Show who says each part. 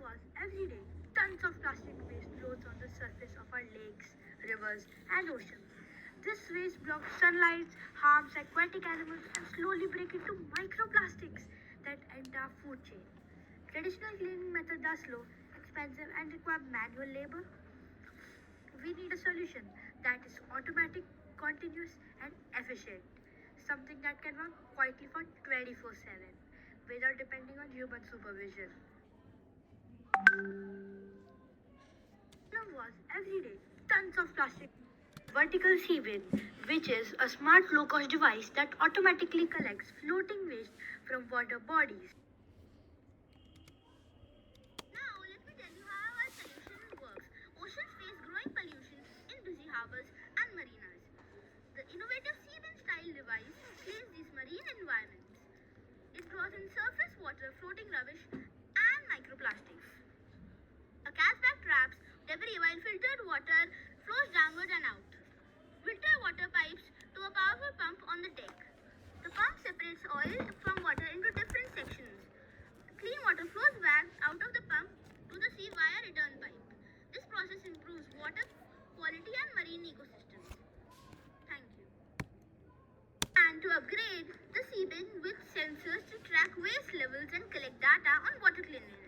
Speaker 1: was every day, tons of plastic waste floats on the surface of our lakes, rivers, and oceans. This waste blocks sunlight, harms aquatic animals, and slowly break into microplastics that enter our food chain. Traditional cleaning methods are slow, expensive, and require manual labor. We need a solution that is automatic, continuous, and efficient. Something that can work quietly for 24/7 without depending on human supervision. Was every day tons of plastic. Vertical SeaBin, which is a smart low-cost device that automatically collects floating waste from water bodies. Now, let me tell you how our solution works. Oceans face growing pollution in busy harbors and marinas. The innovative SeaBin style device cleans these marine environments. It draws in surface water, floating rubbish, and microplastics. A catchback traps debris while filtered water flows downward and out. Filter water pipes to a powerful pump on the deck. The pump separates oil from water into different sections. Clean water flows back out of the pump to the sea via return pipe. This process improves water quality and marine ecosystems. Thank you. And to upgrade the SeaBin with sensors to track waste levels and collect data on water cleanliness.